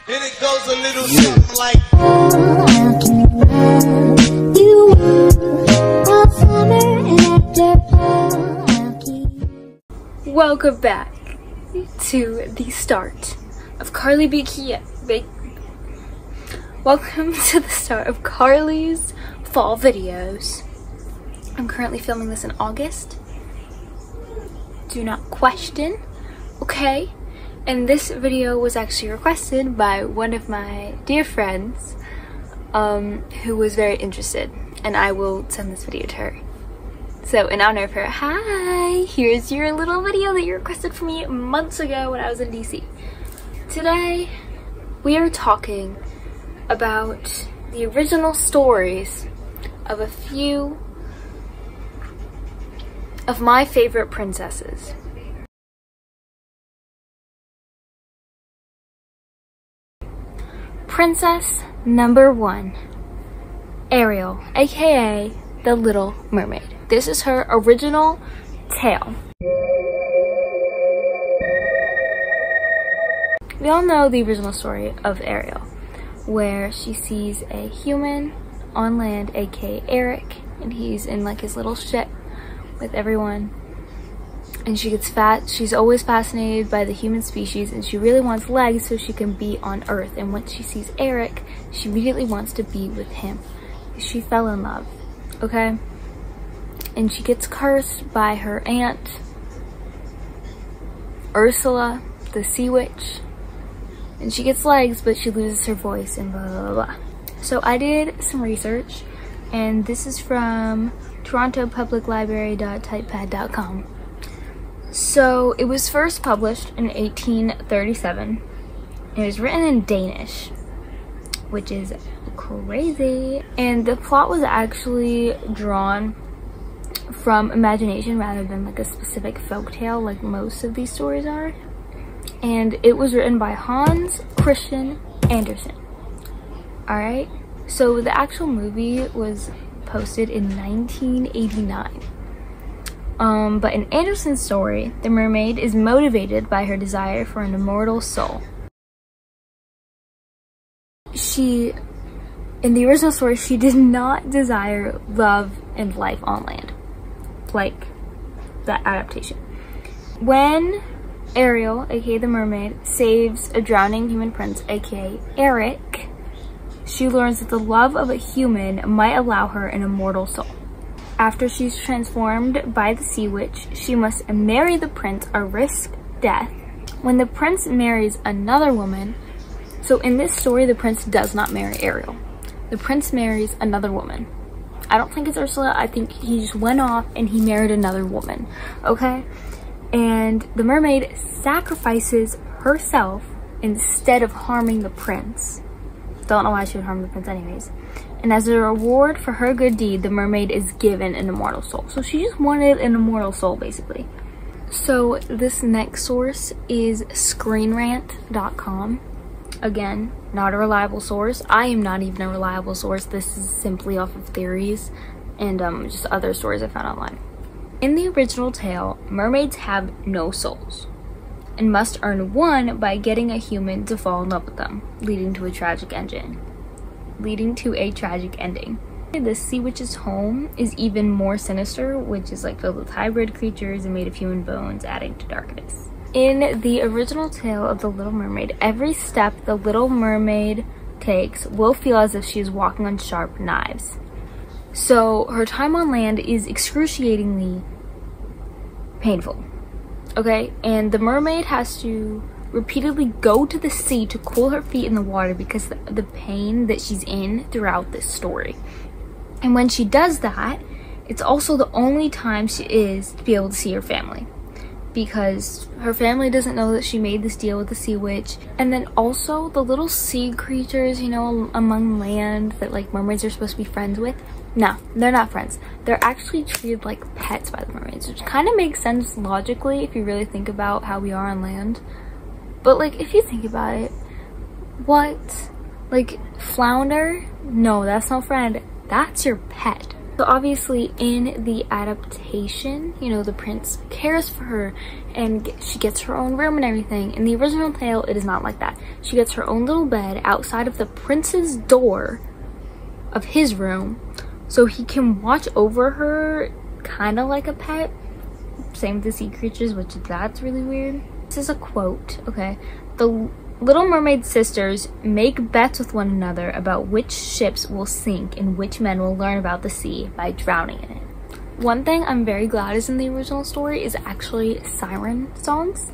And it goes a little something like welcome back to the start of Welcome to the start of Carly's fall videos. I'm currently filming this in August. Do not question, okay? And this video was actually requested by one of my dear friends who was very interested, and I will send this video to her. So in honor of her, hi, here's your little video that you requested for me months ago when I was in DC. Today we are talking about the original stories of a few of my favorite princesses. Princess number 1, Ariel, aka the Little Mermaid. This is her original tale. We all know the original story of Ariel, where she sees a human on land, aka Eric, and he's in like his little ship with everyone. And she gets fat. She's always fascinated by the human species, and she really wants legs so she can be on Earth. And once she sees Eric, she immediately wants to be with him. She fell in love, okay? And she gets cursed by her aunt, Ursula, the sea witch. And she gets legs, but she loses her voice and blah, blah, blah. So I did some research, and this is from TorontoPublicLibrary.typepad.com. So it was first published in 1837. It was written in Danish, which is crazy. And the plot was actually drawn from imagination rather than like a specific folktale like most of these stories are. And it was written by Hans Christian Andersen. Alright, so the actual movie was posted in 1989. But in Andersen's story, the mermaid is motivated by her desire for an immortal soul. In the original story, she did not desire love and life on land, like that adaptation. When Ariel, aka the mermaid, saves a drowning human prince, aka Eric, she learns that the love of a human might allow her an immortal soul. After she's transformed by the sea witch, she must marry the prince or risk death. When the prince marries another woman, so in this story, the prince does not marry Ariel. The prince marries another woman. I don't think it's Ursula. I think he just went off and he married another woman, okay? And the mermaid sacrifices herself instead of harming the prince. Don't know why she would harm the prince anyways. And as a reward for her good deed, the mermaid is given an immortal soul. So she just wanted an immortal soul, basically. So this next source is ScreenRant.com. Again, not a reliable source. I am not even a reliable source. This is simply off of theories and just other stories I found online. In the original tale, mermaids have no souls and must earn one by getting a human to fall in love with them, leading to a tragic ending. The sea witch's home is even more sinister, which is like filled with hybrid creatures and made of human bones, adding to darkness. In the original tale of the Little Mermaid, every step the Little Mermaid takes will feel as if she is walking on sharp knives. So her time on land is excruciatingly painful, okay? And the mermaid has to repeatedly go to the sea to cool her feet in the water because the pain that she's in throughout this story. And when she does that, it's also the only time she is to be able to see her family, because her family doesn't know that she made this deal with the sea witch. And then also the little sea creatures, you know, among land that like mermaids are supposed to be friends with. No, they're not friends. They're actually treated like pets by the mermaids, which kind of makes sense logically if you really think about how we are on land. But like, if you think about it, what? Like, flounder? No, that's no friend. That's your pet. So obviously in the adaptation, you know, the prince cares for her and she gets her own room and everything. In the original tale, it is not like that. She gets her own little bed outside of the prince's door of his room, so he can watch over her kind of like a pet. Same with the sea creatures, which that's really weird. This is a quote, okay? The Little Mermaid sisters make bets with one another about which ships will sink and which men will learn about the sea by drowning in it. One thing I'm very glad is in the original story is actually siren songs,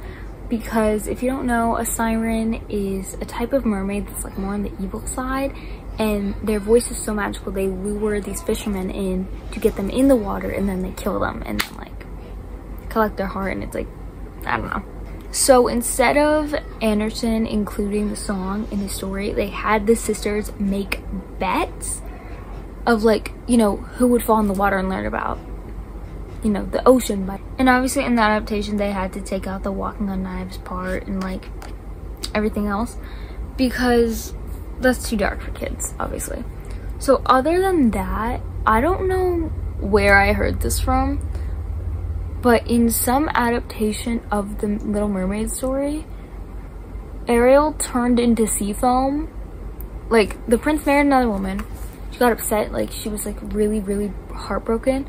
because if you don't know, a siren is a type of mermaid that's like more on the evil side, and their voice is so magical they lure these fishermen in to get them in the water, and then they kill them and then like collect their heart, and it's like, I don't know. So instead of Anderson including the song in his story, they had the sisters make bets of like, you know, who would fall in the water and learn about, you know, the ocean. And obviously in the adaptation they had to take out the walking on knives part and like everything else because that's too dark for kids, obviously. So other than that, I don't know where I heard this from, but in some adaptation of the Little Mermaid story, Ariel turned into sea foam. Like, the prince married another woman. She got upset, like, she was, like, really, really heartbroken.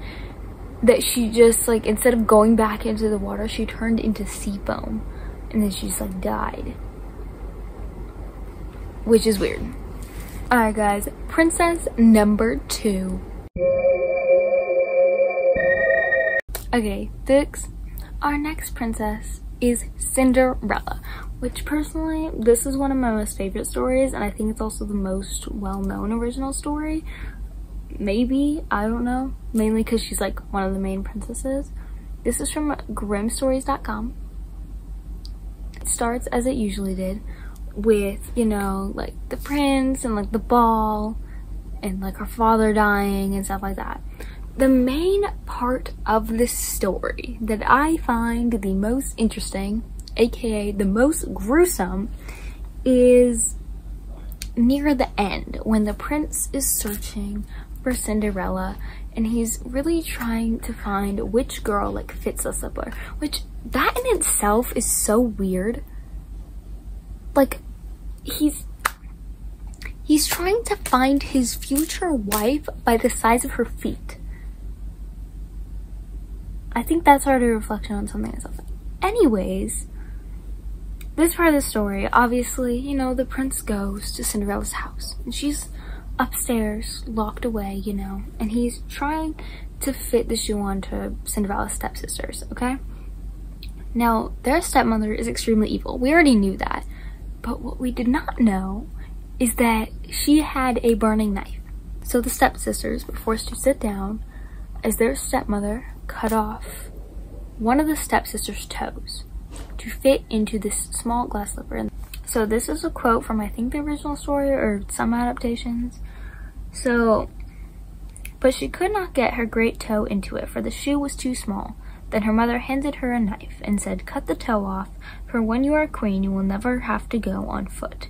That she just, like, instead of going back into the water, she turned into sea foam. And then she just, like, died. Which is weird. Alright, guys. Princess number 2. Okay, our next princess is Cinderella, which personally, this is one of my most favorite stories, and I think it's also the most well-known original story. Maybe, I don't know, mainly because she's like one of the main princesses. This is from grimstories.com. It starts as it usually did with, you know, like the prince and like the ball and like her father dying and stuff like that. The main part of this story that I find the most interesting, aka the most gruesome, is near the end when the prince is searching for Cinderella and he's really trying to find which girl like fits the slipper, which that in itself is so weird. Like, he's trying to find his future wife by the size of her feet. I think that's already a reflection on something else. Anyways, this part of the story, obviously, you know, the prince goes to Cinderella's house and she's upstairs, locked away, you know, and he's trying to fit the shoe onto Cinderella's stepsisters, okay? Now, their stepmother is extremely evil. We already knew that. But what we did not know is that she had a burning knife. So the stepsisters were forced to sit down as their stepmother cut off one of the stepsisters' toes to fit into this small glass slipper. So this is a quote from, I think, the original story or some adaptations. So, but she could not get her great toe into it, for the shoe was too small. Then her mother handed her a knife and said, "Cut the toe off, for when you are a queen, you will never have to go on foot."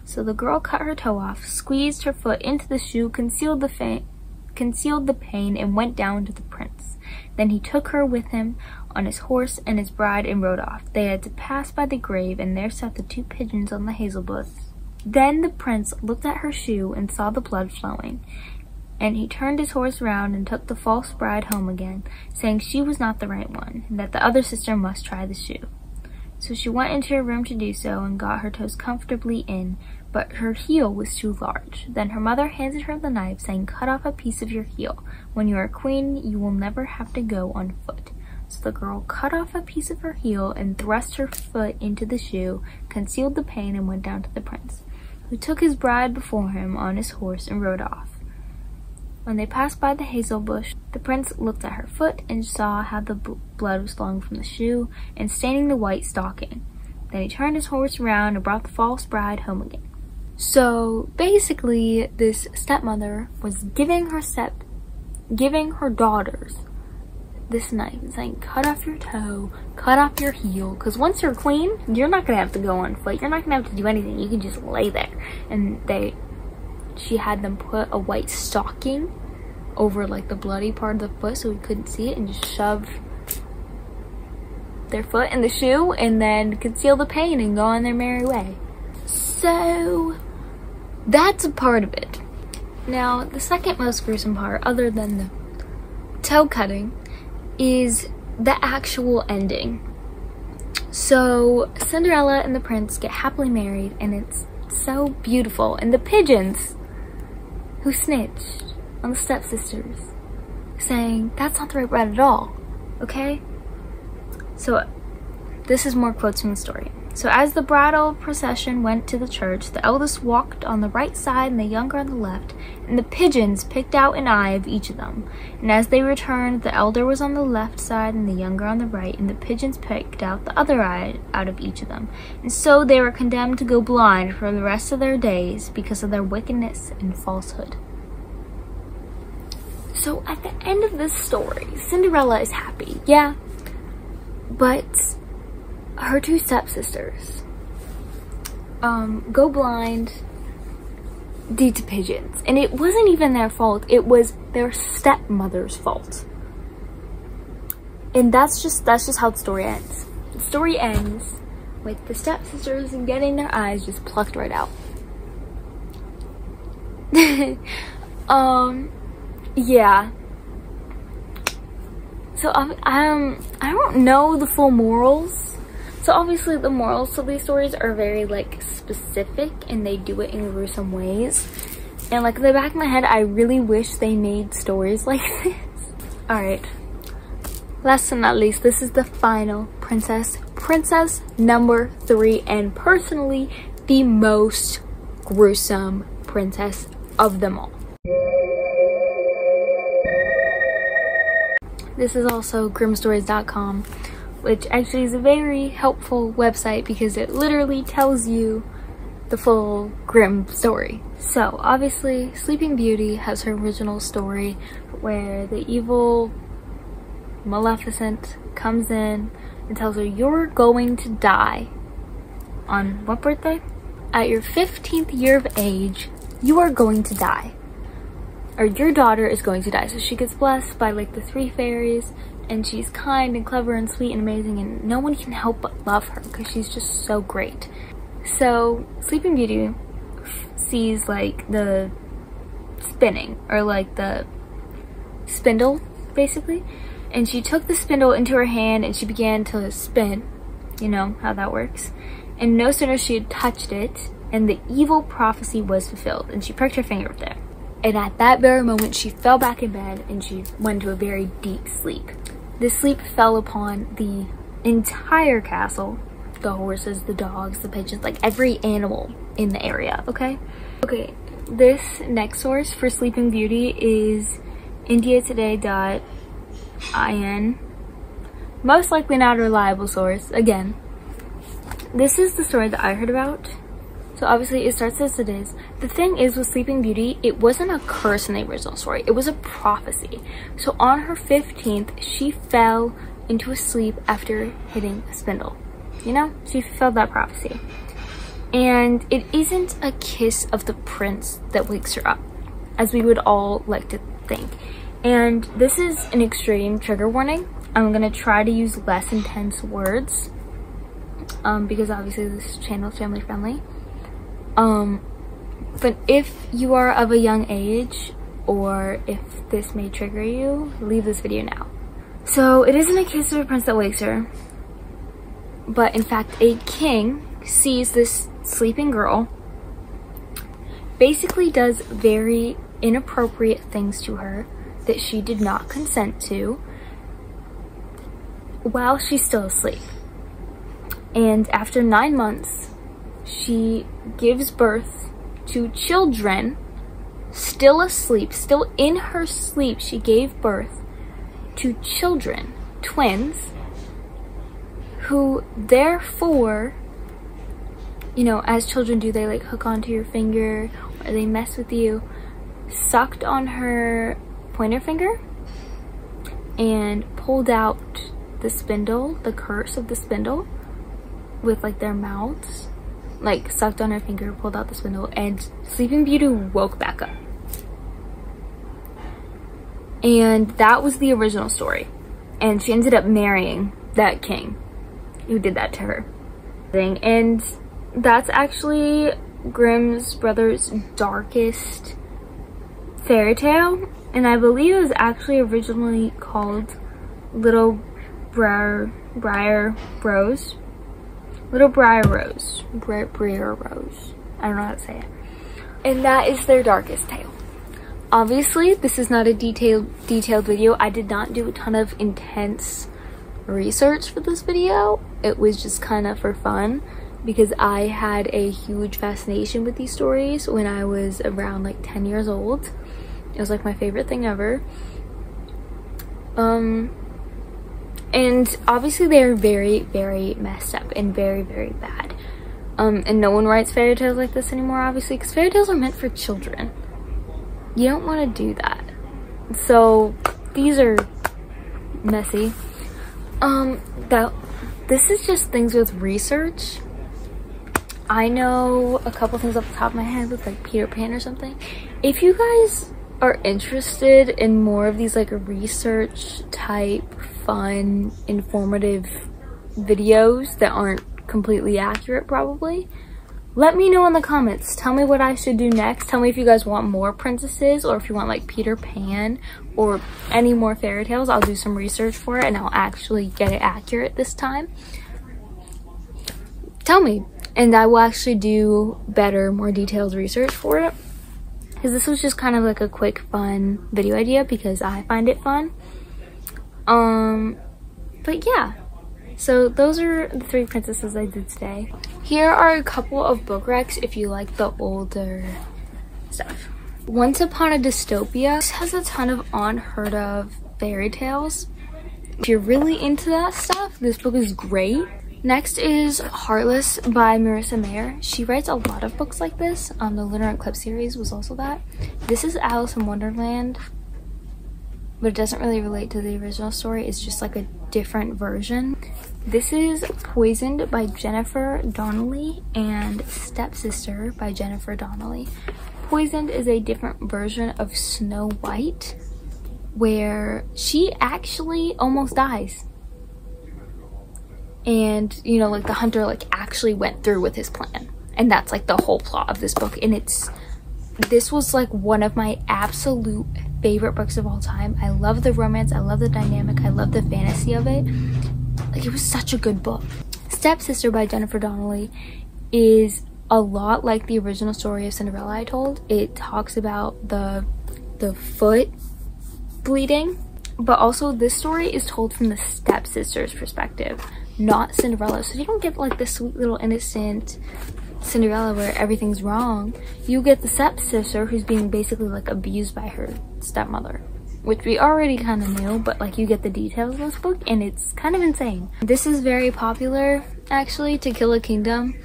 So the girl cut her toe off, squeezed her foot into the shoe, concealed the pain, and went down to the prince. Then he took her with him on his horse and his bride and rode off. They had to pass by the grave, and there sat the 2 pigeons on the hazel bush. Then the prince looked at her shoe and saw the blood flowing, and he turned his horse round and took the false bride home again, saying she was not the right one, and that the other sister must try the shoe. So she went into her room to do so and got her toes comfortably in, but her heel was too large. Then her mother handed her the knife, saying, "Cut off a piece of your heel. When you are a queen, you will never have to go on foot." So the girl cut off a piece of her heel and thrust her foot into the shoe, concealed the pain, and went down to the prince, who took his bride before him on his horse and rode off. When they passed by the hazel bush, the prince looked at her foot and saw how the blood was flowing from the shoe and staining the white stocking. Then he turned his horse around and brought the false bride home again. So basically, this stepmother was giving her daughters this knife and saying, cut off your toe, cut off your heel, because once you're a queen, you're not gonna have to go on foot, you're not gonna have to do anything, you can just lay there. And she had them put a white stocking over like the bloody part of the foot so we couldn't see it, and just shove their foot in the shoe and then conceal the pain and go on their merry way. So that's a part of it. Now, the second most gruesome part, other than the toe cutting, is the actual ending. So Cinderella and the prince get happily married, and it's so beautiful. And the pigeons who snitched on the stepsisters, saying that's not the right bread at all, okay? So this is more quotes from the story. So as the bridal procession went to the church, the eldest walked on the right side and the younger on the left, and the pigeons picked out an eye of each of them. And as they returned, the elder was on the left side and the younger on the right, and the pigeons picked out the other eye out of each of them. And so they were condemned to go blind for the rest of their days because of their wickedness and falsehood. So at the end of this story, Cinderella is happy, yeah, but her two stepsisters go blind due to pigeons, and it wasn't even their fault. It was their stepmother's fault, and that's just how the story ends. The story ends with the stepsisters getting their eyes just plucked right out. Yeah. So I don't know the full morals. So obviously the morals of these stories are very like specific, and they do it in gruesome ways. And like in the back of my head, I really wish they made stories like this. Alright. Last but not least, this is the final princess. Princess number 3, and personally the most gruesome princess of them all. This is also grimstories.com, which actually is a very helpful website because it literally tells you the full grim story. So obviously Sleeping Beauty has her original story where the evil Maleficent comes in and tells her, you're going to die. On what birthday? At your 15th year of age, you are going to die. Or your daughter is going to die. So she gets blessed by like the 3 fairies, and she's kind and clever and sweet and amazing, and no one can help but love her because she's just so great. So Sleeping Beauty sees like the spinning, or like the spindle basically, and she took the spindle into her hand and she began to spin. You know how that works. And no sooner she had touched it, and the evil prophecy was fulfilled, and she pricked her finger up there. And at that very moment, she fell back in bed and she went into a very deep sleep. This sleep fell upon the entire castle. The horses, the dogs, the pigeons, like every animal in the area, okay? Okay, this next source for Sleeping Beauty is indiatoday.in. Most likely not a reliable source, again. This is the story that I heard about. So obviously it starts as it is. The thing is with Sleeping Beauty, it wasn't a curse in the original story. It was a prophecy. So on her 15th, she fell into a sleep after hitting a spindle. You know, she fulfilled that prophecy. And it isn't a kiss of the prince that wakes her up, as we would all like to think. And this is an extreme trigger warning. I'm gonna try to use less intense words because obviously this channel is family friendly. But if you are of a young age, or if this may trigger you, leave this video now. So it isn't a case of a prince that wakes her, but in fact a king sees this sleeping girl, basically does very inappropriate things to her that she did not consent to while she's still asleep. And after 9 months, she gives birth to children, still asleep, still in her sleep. She gave birth to children, twins, who therefore, you know, as children do, they like hook onto your finger or they mess with you, sucked on her pointer finger and pulled out the spindle, the curse of the spindle, with like their mouths. Like sucked on her finger, pulled out the spindle, and Sleeping Beauty woke back up. And that was the original story. And she ended up marrying that king who did that to her. And that's actually Grimm's Brothers' darkest fairy tale. And I believe it was actually originally called Little Briar Rose. Little Briar Rose. Briar Rose. I don't know how to say it. And that is their darkest tale. Obviously, this is not a detailed video. I did not do a ton of intense research for this video. It was just kind of for fun because I had a huge fascination with these stories when I was around like 10 years old. It was like my favorite thing ever. And obviously they're very, very messed up and very, very bad. And no one writes fairy tales like this anymore, obviously, because fairy tales are meant for children. You don't want to do that. So these are messy. This is just things with research. I know a couple things off the top of my head with like Peter Pan or something. If you guys are interested in more of these like research type, fun, informative videos that aren't completely accurate probably, let me know in the comments. Tell me what I should do next. Tell me if you guys want more princesses or if you want like Peter Pan or any more fairy tales. I'll do some research for it and I'll actually get it accurate this time. Tell me and I will actually do better, more detailed research for it. Because this was just kind of like a quick fun video idea because I find it fun. But yeah. So those are the 3 princesses I did today. Here are a couple of book recs if you like the older stuff. Once Upon a Dystopia. This has a ton of unheard of fairy tales. If you're really into that stuff, this book is great. Next is Heartless by Marissa Mayer. She writes a lot of books like this. The Lunar Eclipse series was also that. This is Alice in Wonderland, but it doesn't really relate to the original story. It's just like a different version. This is Poisoned by Jennifer Donnelly and Stepsister by Jennifer Donnelly. Poisoned is a different version of Snow White where she actually almost dies. And, you know, like the hunter like actually went through with his plan. And that's like the whole plot of this book. And this was like one of my absolute favorite books of all time. I love the romance, I love the dynamic, I love the fantasy of it. Like, it was such a good book. Stepsister by Jennifer Donnelly is a lot like the original story of Cinderella I told. It talks about the foot bleeding, but also this story is told from the stepsister's perspective, not Cinderella. So you don't get like the sweet little innocent Cinderella where everything's wrong. You get the stepsister who's being basically like abused by her stepmother, which we already kind of knew, but like you get the details of this book and it's kind of insane. This is very popular actually, To Kill a Kingdom.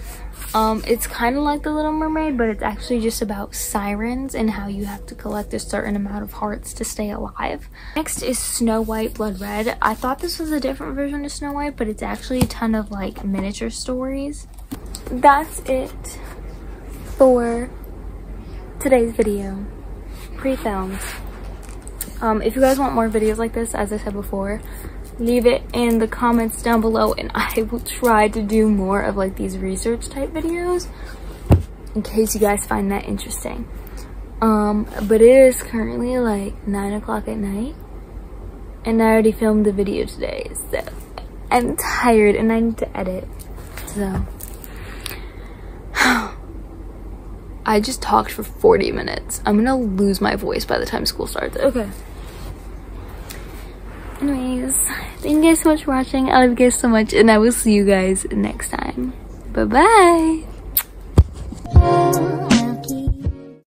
It's kind of like The Little Mermaid, but it's actually just about sirens and how you have to collect a certain amount of hearts to stay alive. Next is Snow White Blood Red. I thought this was a different version of Snow White, but it's actually a ton of like miniature stories. That's it for today's video, pre-filmed. If you guys want more videos like this, as I said before, leave it in the comments down below and I will try to do more of like these research type videos in case you guys find that interesting. But it is currently like 9 o'clock at night and I already filmed the video today, so I'm tired and I need to edit. So I just talked for 40 minutes. I'm gonna lose my voice by the time school starts. Okay. Anyways, thank you guys so much for watching. I love you guys so much and I will see you guys next time. Bye bye.